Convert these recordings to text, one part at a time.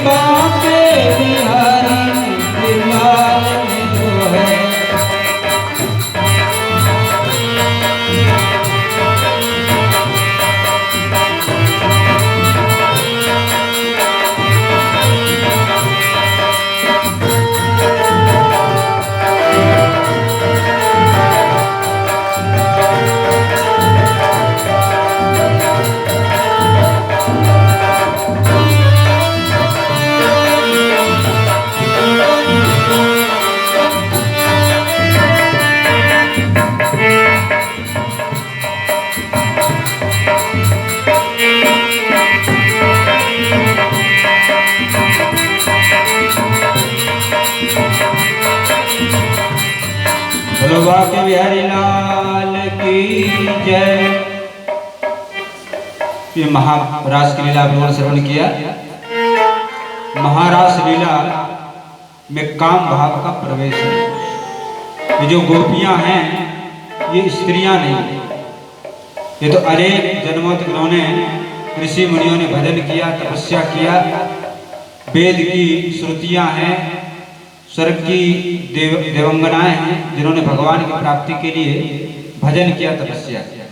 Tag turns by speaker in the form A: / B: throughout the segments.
A: बाके बिहारी लाल जो है। बोलो बाके बिहारी लाल की जय। ये महारास की लीला आपने श्रवण किया। महारास लीला में काम भाव का प्रवेश है। ये जो गोपियां हैं ये स्त्रियां नहीं, ये तो अनेक जन्मों तक इन्होंने ऋषि मुनियों ने भजन किया, तपस्या किया, वेद की श्रुतियां हैं, स्वर्ग की देवंगनाएं हैं जिन्होंने भगवान की प्राप्ति के लिए भजन किया, तपस्या किया।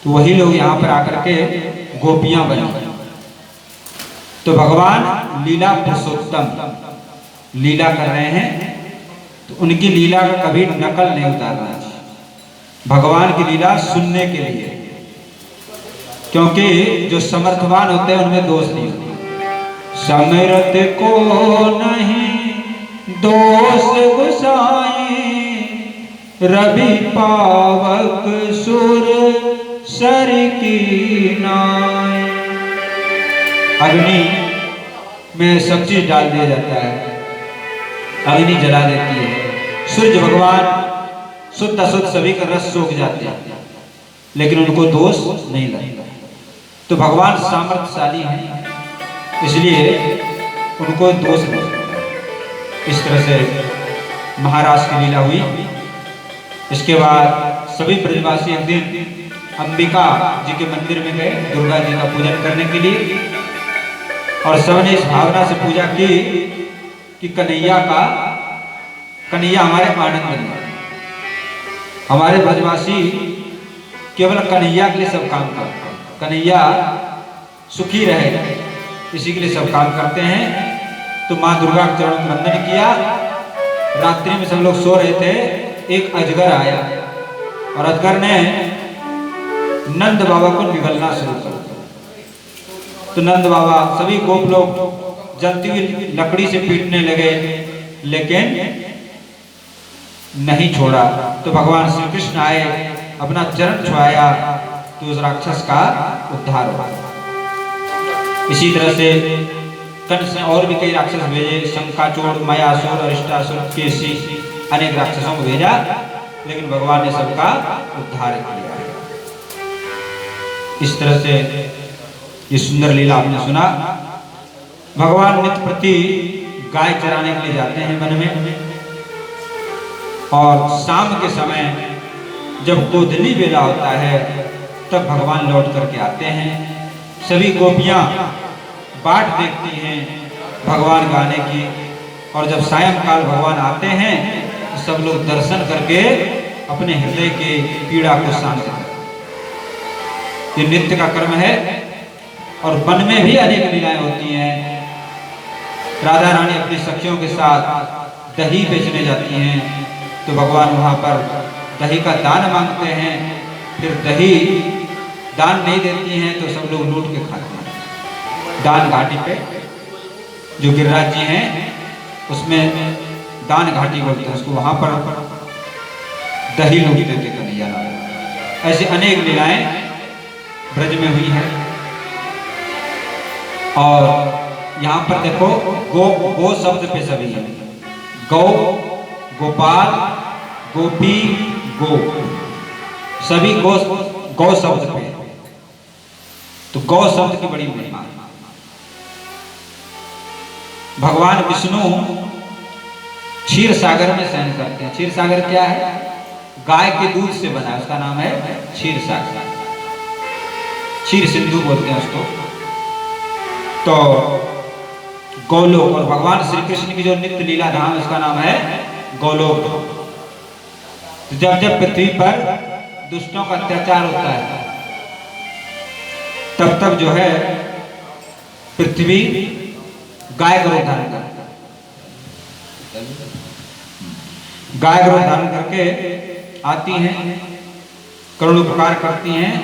A: तो वही लोग यहाँ पर आकर के गोपियां बनी। तो भगवान लीला पुरुषोत्तम लीला कर रहे हैं, तो उनकी लीला का कभी नकल नहीं उतारना चाहिए। भगवान की लीला सुनने के लिए, क्योंकि जो समर्थवान होते हैं उनमें दोष नहीं होता। समर्थ को नहीं दोष गुसाई, रवि पावक सुर सर की नाय। अग्नि में सब चीज डाल दिया जाता है, अग्नि जला देती है। सूर्य भगवान शुद्ध अशुद्ध सभी का रस सोख जाते हैं, लेकिन उनको दोष नहीं लगता। तो भगवान सामर्थ्यशाली हैं, इसलिए उनको दोष नहीं। इस तरह से महाराज की लीला हुई। इसके बाद सभी ब्रजवासी एक दिन अंबिका जी के मंदिर में गए दुर्गा जी का पूजन करने के लिए, और सबने इस भावना से पूजा की कि कन्हैया हमारे आनंद बन जाए। हमारे ब्रजवासी केवल कन्हैया के लिए सब काम करते हैं, कन्हैया सुखी रहे इसी के लिए सब काम करते हैं। तो माँ दुर्गा के चरणों में वंदन किया। रात्रि में सब लोग सो रहे थे, एक अजगर आया और अजगर ने नंद बाबा को निगलना शुरू कर दिया। तो नंद बाबा सभी गोप लोग जलती हुई लकड़ी से पीटने लगे, लेकिन नहीं छोड़ा। तो भगवान श्री कृष्ण आए, अपना चरण छुआया, तो उस राक्षस का उद्धार हुआ। इसी तरह से कंस ने और भी कई राक्षस भेजे, शंखाचूड़, मायासुर, अरिष्टासुर, केसी, अनेक राक्षसों को भेजा, लेकिन भगवान ने सबका उद्धार किया। इस तरह से ये सुंदर लीला आपने सुना। भगवान नित्य प्रति गाय चराने के लिए जाते हैं वन में, और शाम के समय जब गोधनी बेला होता है तब भगवान लौट करके आते हैं। सभी गोपियां बाट देखती हैं भगवान के आने की, और जब सायंकाल भगवान आते हैं तो सब लोग दर्शन करके अपने हृदय के पीड़ा को शांत करते हैं। ये नित्य का कर्म है। और वन में भी अनेक लीलाएं होती हैं। राधा रानी अपनी सखियों के साथ दही बेचने जाती हैं, तो भगवान वहां पर दही का दान मांगते हैं। फिर दही दान नहीं देती हैं तो सब लोग लूट के खाते हैं। दान घाटी पे जो गिरिराज जी हैं उसमें दान घाटी बोलते हैं उसको, वहां पर दही लोग देते कन्हैया। ऐसे अनेक लीलाएं ब्रज में हुई हैं। और यहाँ पर देखो गो शब्द पे सभी है। गौ, गोपाल, गोपी, गो, सभी गौ शब्द पे। तो गौ शब्द की बड़ी महिमा। भगवान विष्णु क्षीर सागर में शयन करते हैं। क्षीर सागर क्या है? गाय के दूध से बना है, उसका नाम है क्षीर सागर। क्षीर सिंधु बोलते हैं उसको। तो गोलोक। और भगवान श्री कृष्ण की जो नित्य लीला धाम उसका नाम है गोलोक। तो जब जब पृथ्वी पर दुष्टों का अत्याचार होता है तब तब जो है पृथ्वी गाय का रूप धारण करती है। गाय का रूप धारण करके आती हैं, करुणोपकार करती हैं।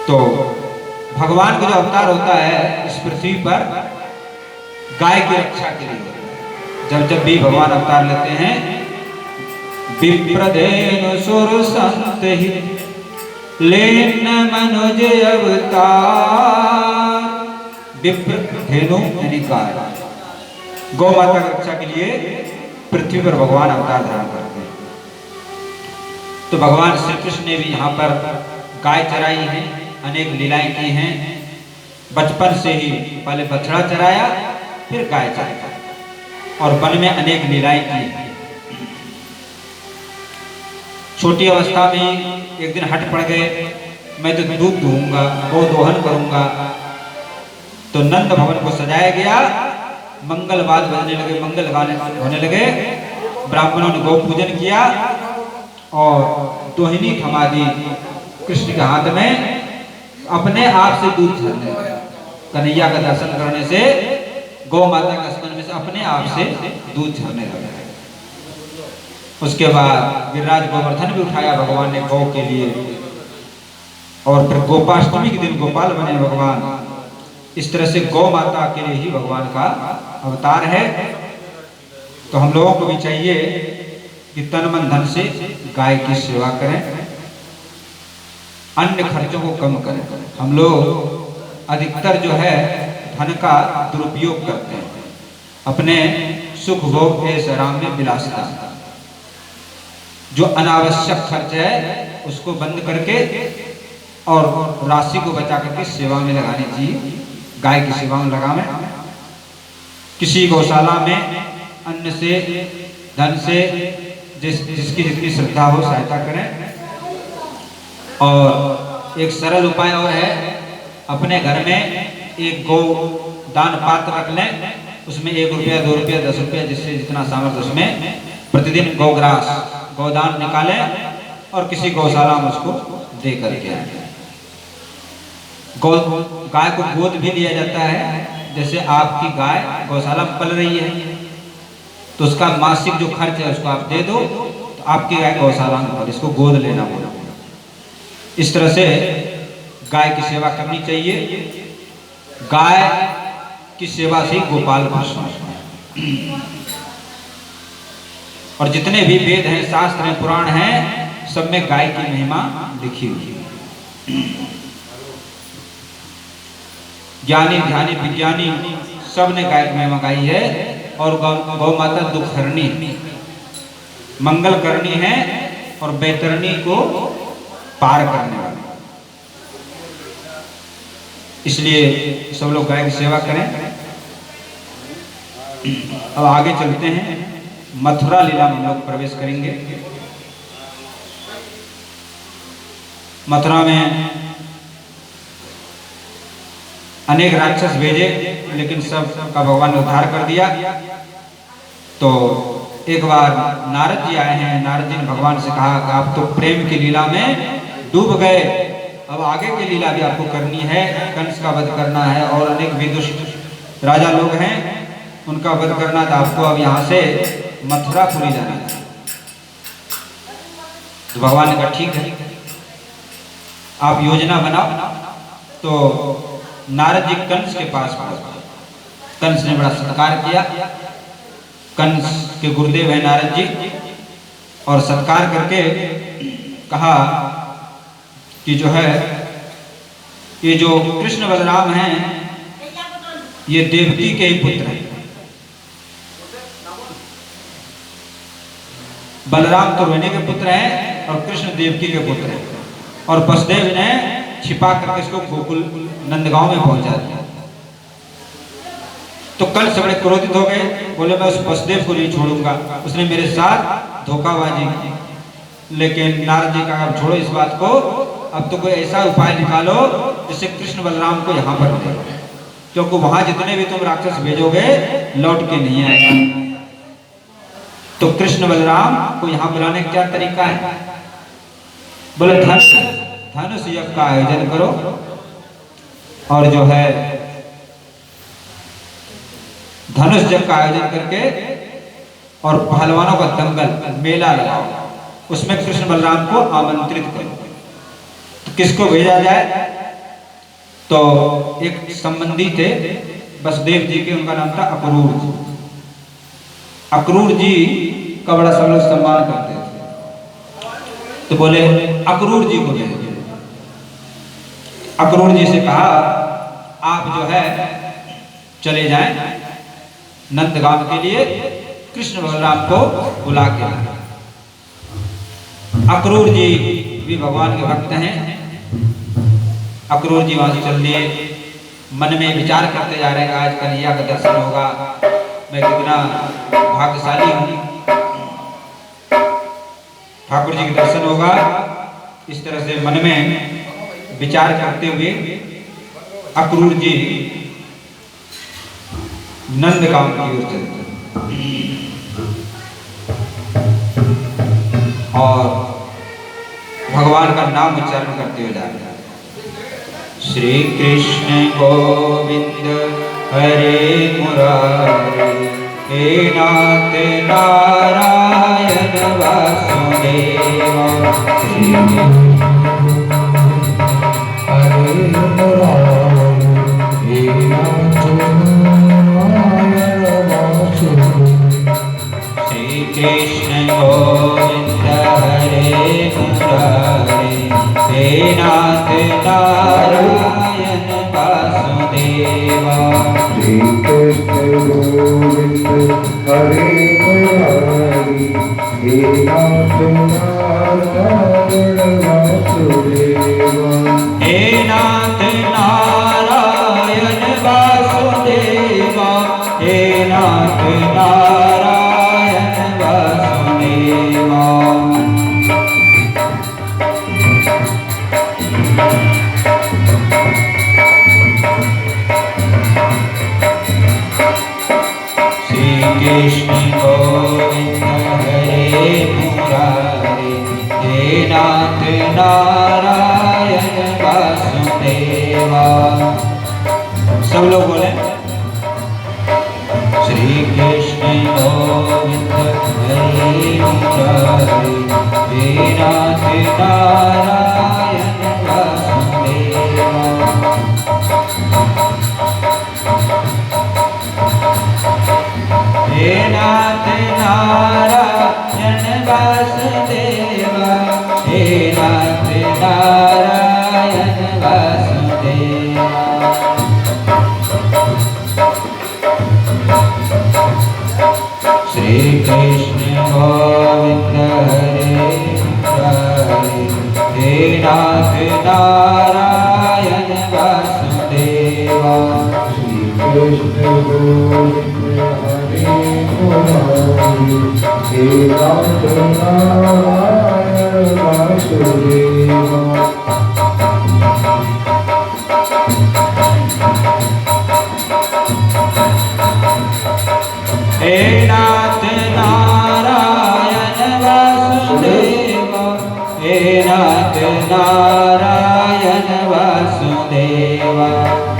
A: तो भगवान का जो अवतार होता है इस पृथ्वी पर गाय की रक्षा के लिए। जब जब भी भगवान अवतार लेते हैं, विप्रधेनु सुर संत ही लेन मनुज अवतार। विप्रधेनु यानी गाय, गौ माता की रक्षा के लिए पृथ्वी पर भगवान अवतार धारण करते हैं। तो भगवान श्री कृष्ण ने भी यहाँ पर गाय चराई है, अनेक लीलाएं की हैं। बचपन से ही पहले बछड़ा चराया, फिर गाय चराया और वन में अनेक लीलाएं की हैं। छोटी अवस्था में एक दिन हट पड़ गए, मैं तो दूध दूंगा, गौ दोहन करूंगा। तो नंद भवन को सजाया गया, मंगल वाद बजने लगे, मंगल गाने होने लगे। ब्राह्मणों ने गौ पूजन किया और दोहिनी थमा दी कृष्ण के हाथ में। अपने आप से दूध झरने लगा। कन्हैया का दर्शन करने से, गौ माता का स्तन में से अपने आप से दूध झरने लगा। उसके बाद गिरिराज गोवर्धन भी उठाया भगवान ने गौ के लिए। और फिर गोपाष्टमी के दिन गोपाल बने भगवान। इस तरह से गौ माता के लिए ही भगवान का अवतार है। तो हम लोगों को भी चाहिए कि तन मन धन से गाय की सेवा करें, अन्य खर्चों को कम करें। हम लोग अधिकतर जो है धन का दुरुपयोग करते हैं, अपने सुख भोग ऐश आराम में विलासिता। जो अनावश्यक खर्च है उसको बंद करके और राशि को बचा करके सेवा में लगानी चाहिए। गाय की सेवा में लगावें। किसी गौशाला में अन्न से, धन से, जिसकी जितनी श्रद्धा हो सहायता करें। और एक सरल उपाय और है, अपने घर में एक गौ दान पात्र रख लें। उसमें 1 रुपया, 2 रुपया, 10 रुपया, जिससे जितना सामर्थ्य उसमें प्रतिदिन गौग्रास, गौदान निकालें और किसी गौशाला में उसको दे करके आए। गाय को गोद भी दिया जाता है। जैसे आपकी गाय गौशाला में पल रही है तो उसका मासिक जो खर्च है उसको आप दे दो, तो आपकी गाय गौशाला में पल, इसको गोद लेना बोला। इस तरह से गाय की सेवा करनी चाहिए। गाय की सेवा से गोपाल कृष्ण। और जितने भी वेद हैं, शास्त्र हैं, पुराण हैं, सब में गाय की महिमा लिखी हुई है। ज्ञानी, ध्यानी, विज्ञानी सब ने गाय की महिमा गाई है। और गौ माता दुखहरणी, मंगल करनी है और बैतरणी को पार करने वाली। इसलिए सब लोग गाय की सेवा करें। अब आगे चलते हैं, मथुरा लीला में हम लोग प्रवेश करेंगे। मथुरा में अनेक राक्षस भेजे, लेकिन सब का भगवान ने उद्धार कर दिया। तो एक बार नारद जी आए हैं। नारद जी ने भगवान से कहा कि आप तो प्रेम की लीला में डूब गए, अब आगे की लीला भी आपको करनी है। कंस का वध करना है और अनेक विदुष्ट राजा लोग हैं, उनका वध करना था आपको। अब यहाँ से मथुरापुरी जाना है। तो भगवान ने कहा ठीक है, आप योजना बनाओ। तो नारद जी कंस के पास पहुंचे। कंस ने बड़ा सत्कार किया। कंस के गुरुदेव है नारद जी, और सत्कार करके कहा कि जो है ये जो कृष्ण बलराम हैं ये देवकी के ही पुत्र हैं। बलराम तो रोहिणी के पुत्र हैं और कृष्ण देवकी के पुत्र हैं। और वसुदेव ने छिपा करके इसको गोकुल नंदगांव में पहुंचा दिया। तो कंस बड़े क्रोधित हो गए, बोले मैं उस वसुदेव को नहीं छोड़ूंगा, उसने मेरे साथ धोखाबाजी की। लेकिन नारद जी कहा छोड़ो इस बात को, अब तो कोई ऐसा उपाय निकालो जिससे कृष्ण बलराम को यहाँ पर ले। क्योंकि वहां जितने भी तुम राक्षस भेजोगे लौट के नहीं आएगा। तो कृष्ण बलराम को यहाँ बुलाने का क्या तरीका है? बोले धनुष यज्ञ का आयोजन करो और जो है धनुष यज्ञ का आयोजन करके और पहलवानों का दंगल मेला लगाओ, उसमें कृष्ण बलराम को आमंत्रित करो। तो किसको भेजा जाए? तो एक संबंधी थे वसुदेव जी के, उनका नाम था अक्रूर जी। अक्रूर जी का बड़ा सब लोग सम्मान करते थे, तो बोले अक्रूर जी को भेज। अक्रूर जी से कहा आप जो है चले जाएं नंदगांव के लिए, कृष्ण बलराम को बुला के लाए। अक्रूर जी भी भगवान के भक्त हैं। अक्रूर जी वहां से चल दिए, मन में विचार करते जा रहे हैं आज कन्हैया का दर्शन होगा, मैं कितना भाग्यशाली हूँ, ठाकुर जी का दर्शन होगा। इस तरह से मन में विचार करते हुए अक्रूर जी नंदगांव की ओर चलते और भगवान का नाम उच्चारण करते हुए जा रहे हैं। श्री कृष्ण गोविंद हरे मुरारी, हे नाथ नारायण वासुदेव। श्री हरे मुरारी, हे नाथ नारायण वासुदेव। श्री कृष्ण गोविंद हरे मुरारी, हे नाथ नारायण वासुदेव। श्री कृष्ण गोविंद हरे मुरारी, हे नाथ नारायण वासुदेव। हे नाथ नारायण वासुदेव, हे नाथ नारायण वासुदेव। कृष्ण गोविंद हरे मुरारी, हे नाथ नारायण वासुदेव। सब लोग बोले श्री कृष्ण गोविंद हरे मुरारी, हे नाथ नारायण वासुदेव। हे नाथ नारायण वासुदेव, हे नाथ नारायण वासुदेव। श्री कृष्ण गोविंद हरे मुरारी, हे नाथ नारायण वासुदेव। श्री कृष्ण गोविंद हरे मुरारी, हे नाथ नारायण वासुदेव। हे नाथ नारायण वासुदेव, हे नाथ नारायण वासुदेव।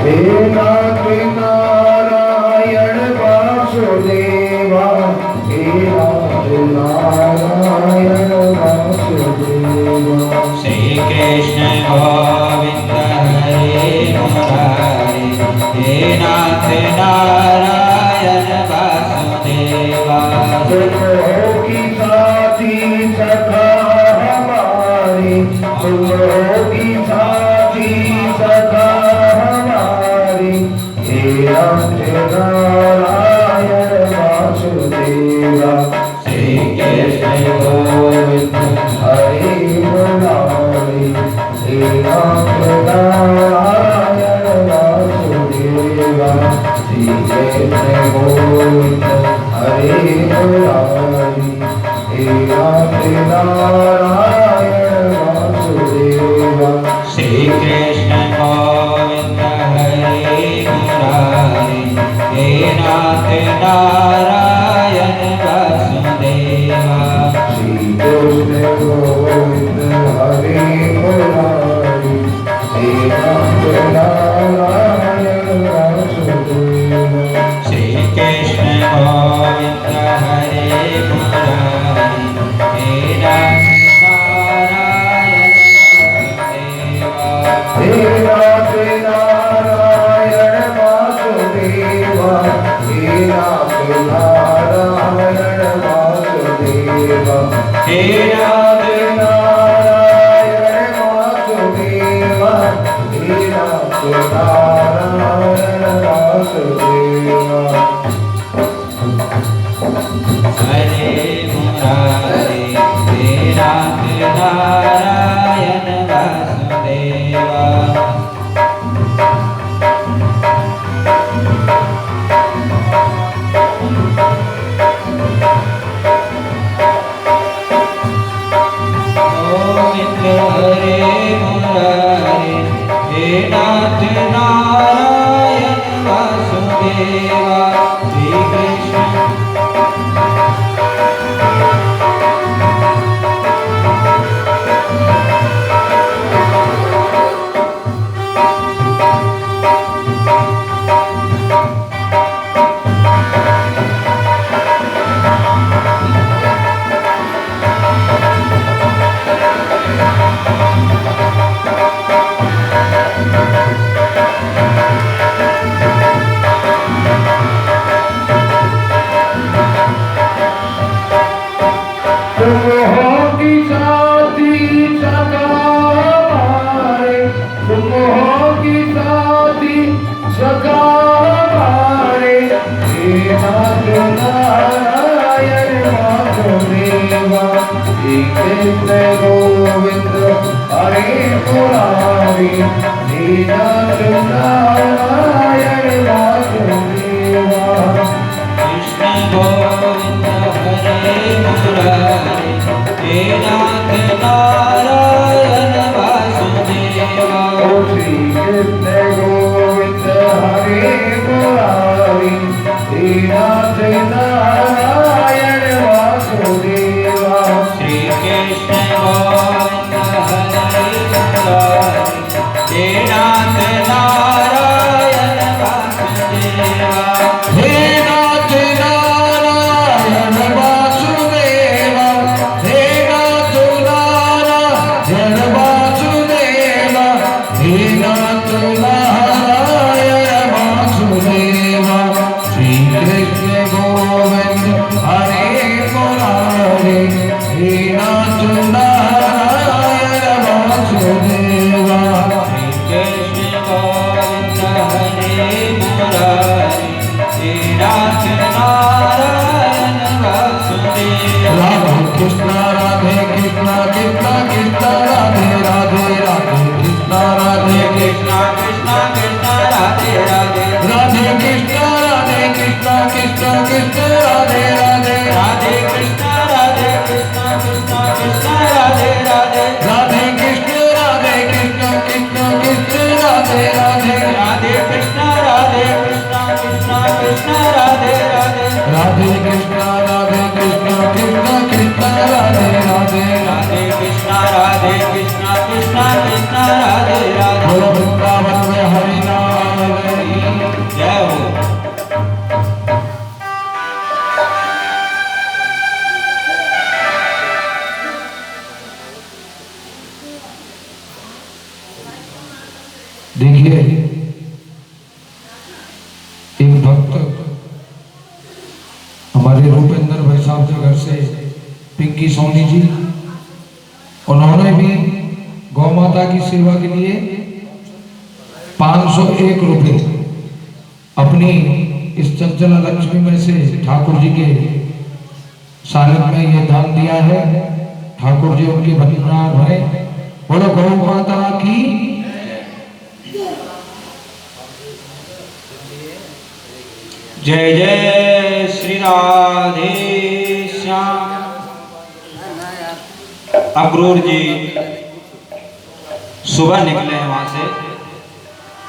A: हे नाथ नारायण वासुदेव, हे नाथ नारायण वासुदेव। श्री कृष्ण गोविंद हरे मुरारी, हे नाथ नारायण वासुदेव। तुमो की साथी सखा हमारी, तुमो की साथी सखा हमारी, हे नाथ नारायण वासुदेव। श्री कृष्ण गोविंद हरे मुरारी, हे नाथ नारायण वासुदेव। श्री कृष्ण गोविंद हरे मुरारी, हे नाथ नारायण वासुदेव। श्री कृष्ण गोविंद हरे मुरारी, श्री कृष्ण गोविंद हरे मुरारी हे नारायण वासुदेवा हे नारायण वासुदेवा हे नारायण वासुदेवा हे नारायण वासुदेवा हरे मुरारी हे नारायण वासुदेवा हरे मुरारी हे नाथ नारायण वासुदेवा श्री कृष्ण गोविंद हरे मुरारी हे नारायण वासुदेवा कृष्ण गोविंद हरे मुरारी हे नाथ नारायण वासुदेवा श्री कृष्ण गोविंद हरे मुरारी हे नाथ नारायण वासुदेवा श्री कृष्ण गोविंद हरे मुरारी हे नाथ नारायण वासुदेवा हे नाथ नारायण वासुदेवा हे नाथ नारायण वासुदेवा हे नाथ नारायण वासुदेवा श्री कृष्ण गोविंद हरे मुरारी हे नाथ नारायण वासुदेवा श्री कृष्ण गोविंद हरे मुरारी हे नाथ नारायण वासुदेवा राधे कृष्ण कृष्ण कृष्ण राधे राधे राधे कृष्ण राधे कृष्ण कृष्ण कृष्ण राधे राधे राधे कृष्ण कृष्ण कृष्ण राधे राधे राधे कृष्ण कृष्ण कृष्ण राधे राधे राधे कृष्ण कृष्ण कृष्ण राधे राधे राधे कृष्ण कृष्ण कृष्ण राधे राधे राधे कृष्ण कृष्ण कृष्ण राधे राधे राधे कृष्ण कृष्ण कृष्ण राधे राधे बोलो वृंदावन में हरि नाम जय हो। देखिए एक भक्त हमारे रूपेंद्र भाई साहब के घर से पिंकी सोनी जी, उन्होंने भी गौ माता की सेवा के लिए 501 रुपए अपनी इस चंचला लक्ष्मी में से ठाकुर जी के सानिध्य में ये दान दिया है। ठाकुर जी उनके भजनाम है। बोलो गौ माता की। जय जय श्री राधे श्याम। अक्रूर जी सुबह निकले हैं वहां से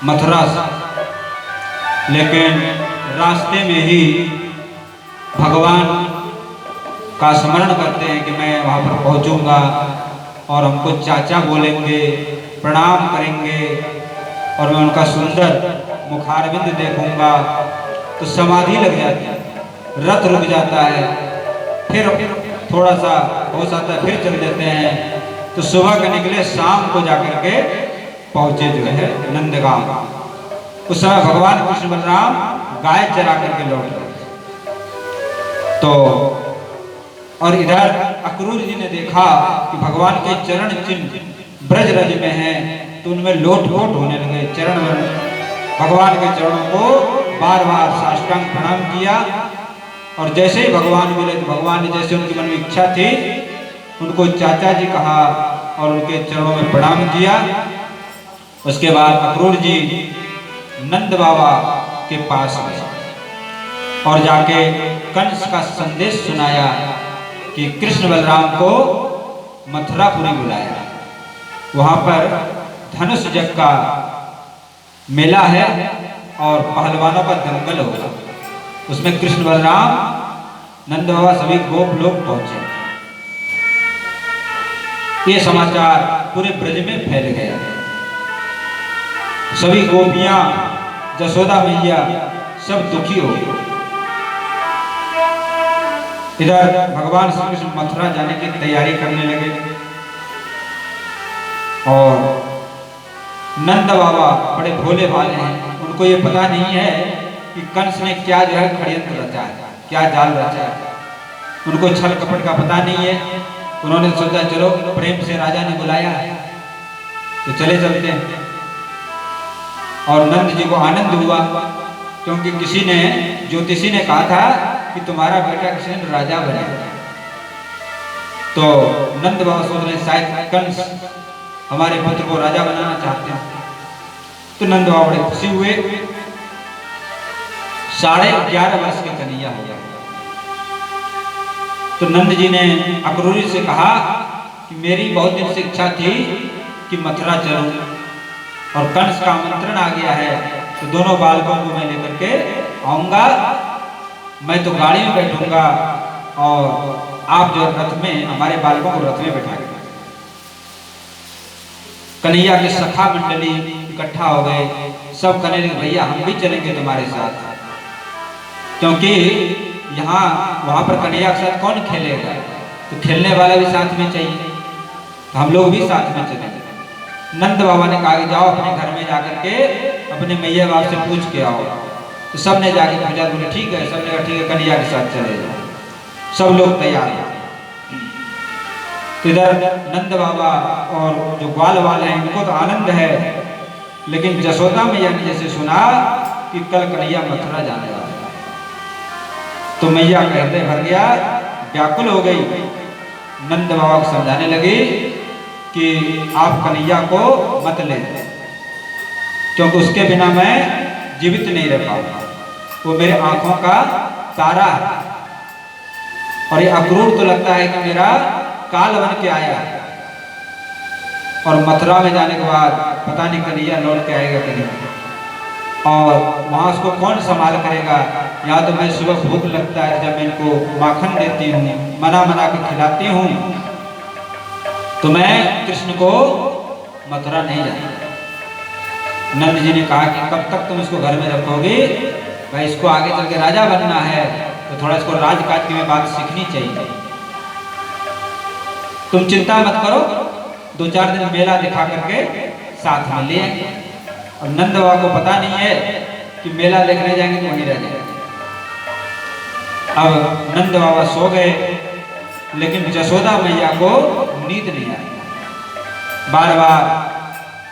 A: मथुरा से, लेकिन रास्ते में ही भगवान का स्मरण करते हैं कि मैं वहां पर पहुंचूंगा और हमको चाचा बोलेंगे, प्रणाम करेंगे और मैं उनका सुंदर मुखारविंद देखूंगा तो समाधि लग जाती है, रथ रुक जाता है, फिर थोड़ा सा होश आता है, फिर चल देते हैं। तो सुबह के निकले, शाम को जाकर के पहुंचे जो है नंदगांव। उस समय भगवान कृष्ण बलराम गाय चरा करके लौट गए। तो और इधर अक्रूर जी ने देखा कि भगवान के चरण चिन्ह ब्रज रज में हैं, तो उनमें लोट-पोट होने लगे। चरण भगवान के चरणों को बार बार साष्टांग प्रणाम किया और जैसे ही भगवान मिले तो भगवान ने जैसे उनकी मन में इच्छा थी उनको चाचा जी कहा और उनके चरणों में प्रणाम किया। उसके बाद अक्रूर जी नंद बाबा के पास गए और जाके कंस का संदेश सुनाया कि कृष्ण बलराम को मथुरापुरी बुलाया, वहां पर धनुष जग का मेला है और पहलवानों का दंगल होगा, उसमें कृष्ण बलराम नंद बाबा सभी गोप लोग पहुंचे। ये समाचार पूरे ब्रज में फैल गया। सभी गोपियां, जसोदा मैया सब दुखी हो गए। इधर भगवान श्री कृष्ण मथुरा जाने की तैयारी करने लगे और नंद बाबा बड़े भोले भाले हैं, उनको ये पता नहीं है कि कंस ने क्या जो है षड्यंत्र रचा है, क्या जाल रचा है, उनको छल कपट का पता नहीं है। उन्होंने सोचा चलो प्रेम से राजा ने बुलाया है तो चले चलते हैं। और नंद जी को आनंद हुआ क्योंकि किसी ने, ज्योतिषी ने कहा था कि तुम्हारा बेटा किसी दिन राजा बनेगा। तो नंद बाबा सोच रहे शायद कंस हमारे पुत्र को राजा बनाना चाहते हैं। तो नंद बाबा बड़े खुशी हुए। 11.5 वर्ष के कन्हैया हो गया। तो नंद जी ने अक्रूर से कहा कि मेरी बहुत दिन से इच्छा थी कि मथुरा चलूं और कंस का आमंत्रण आ गया है तो दोनों बालकों को मैं लेकर के आऊंगा। मैं तो गाड़ी में बैठूंगा और आप जो रथ में, हमारे बालकों को रथ में बैठाएंगे। कन्हैया के सखा मंडली इकट्ठा हो गए, सब कहने लगे भैया हम भी चलेंगे तुम्हारे साथ, क्योंकि यहाँ वहाँ पर कन्हैया के साथ कौन खेलेगा, तो खेलने वाला भी साथ में चाहिए, तो हम लोग भी साथ में चलेंगे। नंद बाबा ने कहा कि जाओ अपने घर में जाकर के अपने मैया बाप से पूछ के आओ। तो सब ने जाके पूछा, बोले ठीक है, सब ने कहा ठीक है कन्हैया के साथ चले जाओ। सब लोग तैयार हैं। तो इधर नंद बाबा और जो ग्वाल वाले हैं इनको तो आनंद है, लेकिन जसोदा मैया ने जैसे सुना कि कल कन्हैया मथुरा जाने वाला है तो मैया का हृदय भर गया, व्याकुल हो गई। नंद बाबा को समझाने लगी कि आप कन्हैया को मत ले, क्योंकि उसके बिना मैं जीवित नहीं रह पाऊंगा, वो मेरे आंखों का तारा है और ये अक्रूर तो लगता है कि मेरा काल बन के आया है और मथुरा में जाने के बाद पता नहीं कन्हैया लौट के आएगा कि नहीं, और वहाँ उसको कौन संभाल करेगा। यहाँ तो मैं सुबह भूख लगता है जब मैं इनको माखन देती हूँ, मना मना के खिलाती हूँ, तो मैं कृष्ण को मथुरा नहीं जाती। नंद जी ने कहा कि कब तक तुम इसको घर में रखोगे, भाई इसको आगे चल के राजा बनना है तो थोड़ा इसको राजकाज की बात सीखनी चाहिए। तुम चिंता मत करो, 2-4 दिन मेला दिखा करके साथ में ले आएंगे। और नंद बाबा को पता नहीं है कि मेला देखने जाएंगे तो वहीं रह जाएंगे। अब नंद बाबा सो गए, लेकिन जसोदा मैया को नींद नहीं आई। बार बार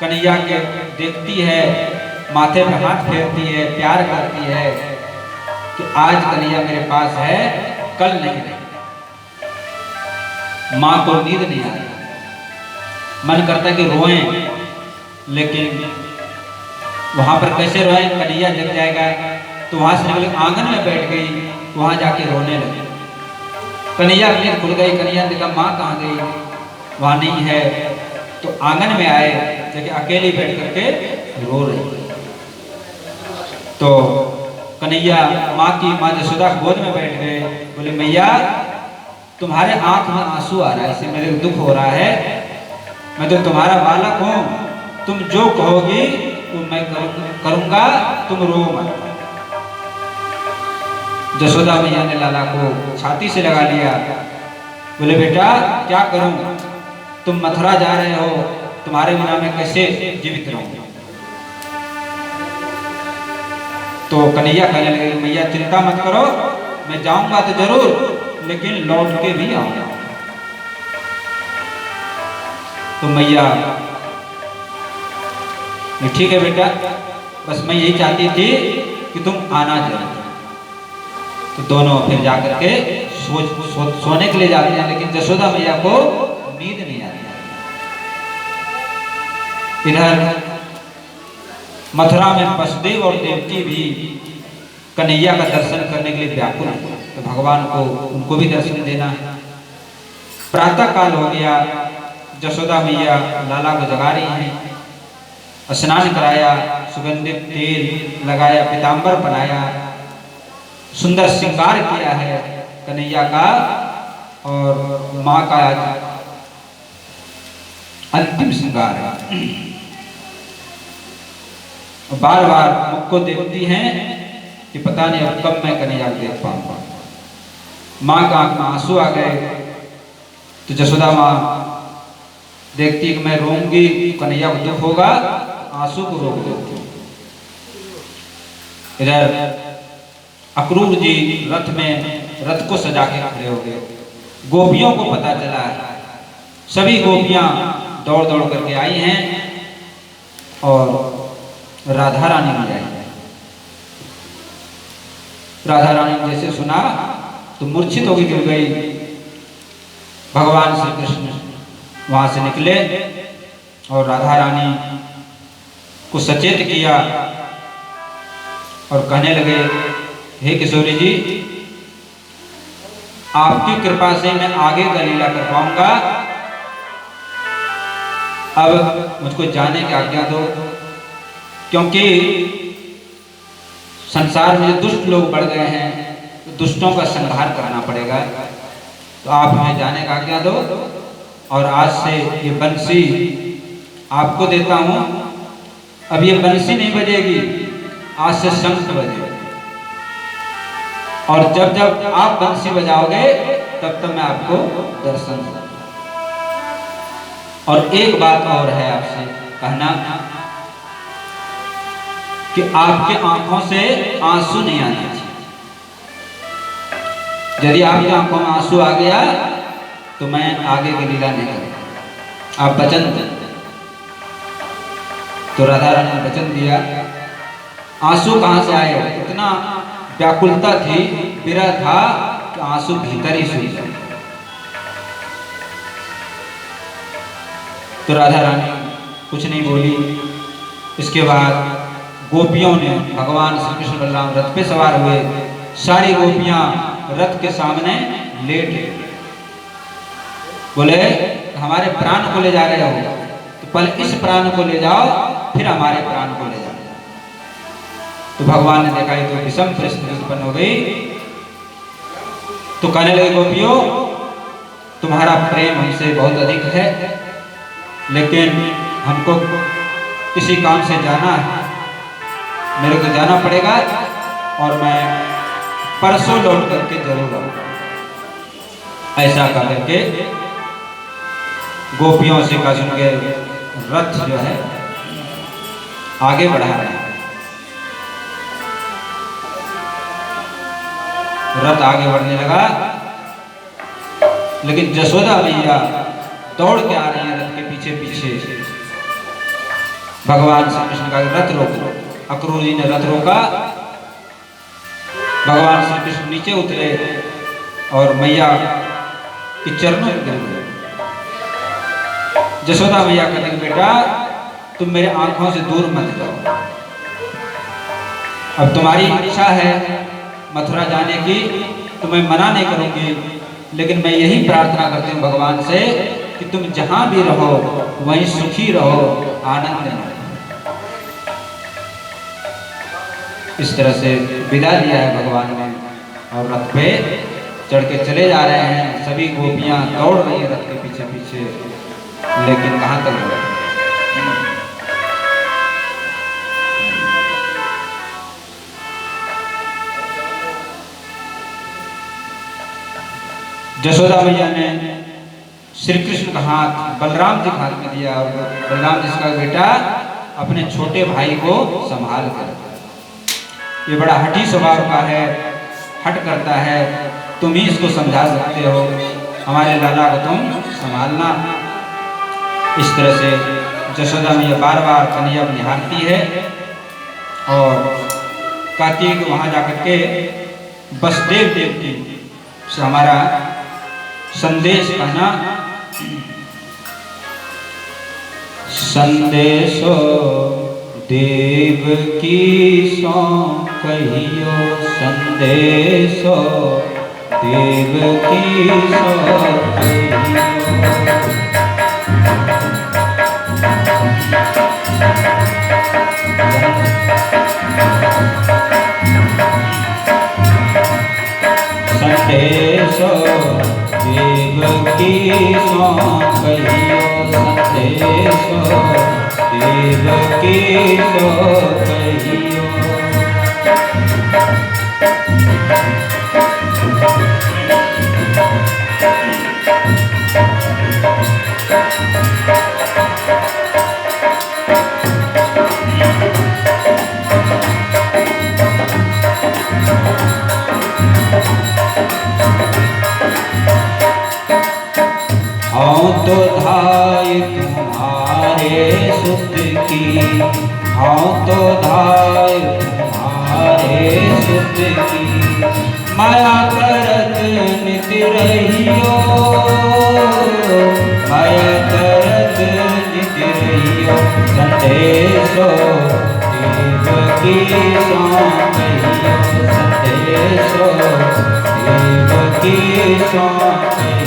A: कन्हैया के देखती है, माथे पे हाथ फेरती है, प्यार करती है कि आज कन्हैया मेरे पास है, कल नहीं रही। माँ को नींद नहीं आई, मन करता कि रोएं, लेकिन वहां पर कैसे रोएं, कन्हैया जग जाएगा। तो वहां से निकल आंगन में बैठ गई, वहां जाके रोने लगी। कन्हैया अपनी खुल गई, कन्हैया ने कहा माँ कहाँ गई, वहां नहीं है। तो आंगन में आए, जगह अकेली बैठ करके रो रही। तो कन्हैया माँ जसोदा गोद में बैठ गए, बोले मैया तुम्हारे आंख में आंसू आ रहा है, इससे मेरे दुख हो रहा है, मैं तो तुम्हारा बालक हूँ, तुम जो कहोगी वो मैं करूंगा, तुम रो मत। जसोदा मैया ने लाला को छाती से लगा लिया, बोले बेटा क्या करूं, तुम मथुरा जा रहे हो, तुम्हारे बिना मैं कैसे जीवित रहूं। तो कन्हैया कहने लगे मैया चिंता मत करो, मैं जाऊंगा तो जरूर, लेकिन लौट के भी आऊंगा। तो मैया ठीक है बेटा, बस मैं यही चाहती थी कि तुम आना जरूर। तो दोनों फिर जाकर के सोने के लिए जाते हैं, लेकिन जसोदा मैया को नींद नहीं आती। इधर मथुरा में वसुदेव और देवकी भी कन्हैया का दर्शन करने के लिए व्याकुल हैं, तो भगवान को उनको भी दर्शन देना है। प्रातः काल हो गया, जसोदा मैया लाला को जगा रही हैं, स्नान कराया, सुगंधित तेल लगाया, पीतांबर बनाया, सुंदर श्रृंगार किया है कन्हैया का और माँ का अंतिम श्रृंगार है। बार बार मुख को देखती हैं कि पता नहीं अब कब मैं कन्हैया को देख पाऊंगा। माँ का आंख में आंसू आ गए, तो जसोदा माँ देखती कि मैं रोऊंगी कन्हैया को दुख होगा, आंसू को रोक देती। इधर अक्रूर जी रथ को सजा के खड़े हो गए। गोपियों को पता चला, सभी गोपियां दौड़ दौड़ करके आई हैं और राधा रानी भी आई। राधा रानी ने जैसे सुना तो मूर्छित होकर गिर गई। भगवान श्री कृष्ण वहां से निकले और राधा रानी को सचेत किया और कहने लगे हे किशोरी जी, आपकी कृपा से मैं आगे का लीला कर पाऊंगा, अब मुझको जाने की आज्ञा दो, क्योंकि संसार में दुष्ट लोग बढ़ गए हैं, तो दुष्टों का संहार करना पड़ेगा, तो आप हमें जाने की आज्ञा दो। और आज से ये बंसी आपको देता हूं। अब ये बंसी नहीं बजेगी, आज से शंख बजेगा, और जब जब आप बंसी बजाओगे तब तक मैं आपको दर्शन दूंगा। और एक बात और है आपसे कहना कि आपके आंखों से आंसू नहीं आना चाहिए। यदि आपकी आंखों में आंसू आ गया तो मैं आगे की लीला नहीं करूंगा, आप वचन दें। तो राधा रानी ने वचन दिया। आंसू कहां से आए, इतना व्याकुलता थी, विरह था कि आंसू भीतर ही सूख गए। तो राधा रानी कुछ नहीं बोली। इसके बाद गोपियों ने, भगवान श्री कृष्ण बलराम रथ पे सवार हुए, सारी गोपियां रथ के सामने लेट गई। बोले हमारे प्राण को ले जा रहे हो, तो पहले इस प्राण को ले जाओ, फिर हमारे प्राण को ले जाओ। तो भगवान ने देखा तो विषम परिस्थिति उत्पन्न हो गई। तो कहने लगे गोपियों, तुम्हारा प्रेम हमसे बहुत अधिक है, लेकिन हमको किसी काम से जाना है, मेरे को जाना पड़ेगा और मैं परसों लौट करके जरूर आऊंगा। ऐसा कह करके गोपियों से कहा सुन के रथ जो है आगे बढ़ा रहे हैं। रथ आगे बढ़ने लगा, लेकिन जसोदा मैया दौड़ के आ रही है रथ के पीछे पीछे। भगवान श्री कृष्ण का रथ रोको, अक्रूर जी ने रथ रोका। भगवान श्री कृष्ण नीचे उतरे और मैया के चरणों में गिर गए। जसोदा मैया कहते बेटा तुम मेरे आंखों से दूर मत जाओ, अब तुम्हारी इच्छा है मथुरा जाने की तो मैं मना नहीं करूंगी, लेकिन मैं यही प्रार्थना करती हूँ भगवान से कि तुम जहां भी रहो वहीं सुखी रहो, आनंद में। इस तरह से विदा दिया है भगवान ने और रथ पे चढ़ के चले जा रहे हैं। सभी गोपियां दौड़ रही हैं रथ के पीछे पीछे, लेकिन कहां तक गए। जसोदा मैया ने श्री कृष्ण का हाथ बलराम जी के हाथ में दिया और बलराम जी का बेटा अपने छोटे भाई को संभाल कर। ये बड़ा हठी स्वभाव का है, हट करता है, तुम ही इसको समझा सकते हो, हमारे लाला को तुम संभालना। इस तरह से जसोदा मैया बार बार कन्हैया को निहारती है और कहती है कि वहाँ जाकर के वसुदेव देवकी से हमारा संदेश कहना। संदेशो देवकी सो कहियो, संदेशो देवकी सो कहियो। संदेशो देवकी सो कहियो, संदेशो देवकी सो कहियो। हाँ तो धाय तुम्हारे सुत की, हाँ तो धाय तुम्हारे सुत की, माया करत नित रहियो, माया करत नित रहियो। संदेशो देवकी सो कहियो, संदेशो देवकी सो कहियो।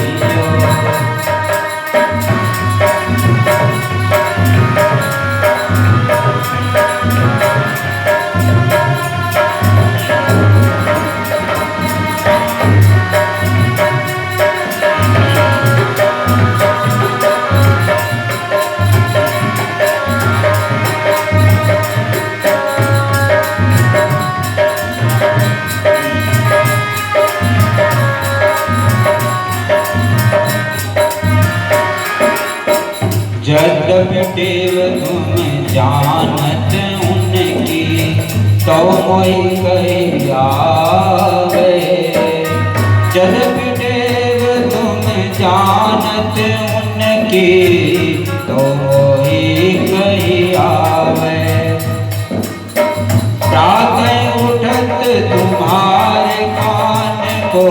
A: यद्यपि देव तुम जानत उनकी, तो मोहि कहि आवे। यद्यपि देव तुम जानत उनकी, तो मोहि कहि आवे। प्रातः उठत तुम्हारे कान को,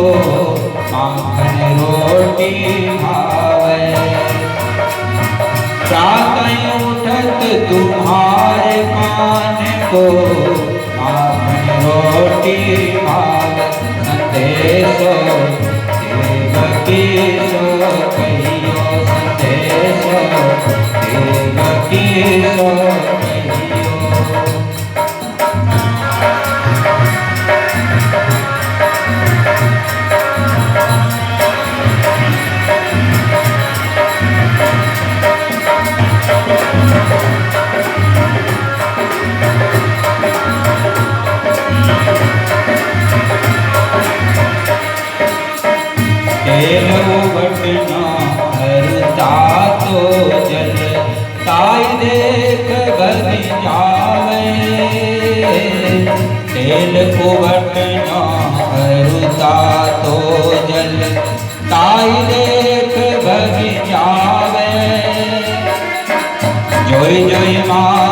A: माखन रोटी भावे। प्रातः उठत तुम्हारे कान को, माखन रोटी भावे। संदेशो देवकी सो कहियो, संदेशो देवकी सो कहियो। बटना हरता तो जल, ताई देख बन जावे। तेल को बटना हरता तो जल, ताई देख बन जावे। जोई जोई माँ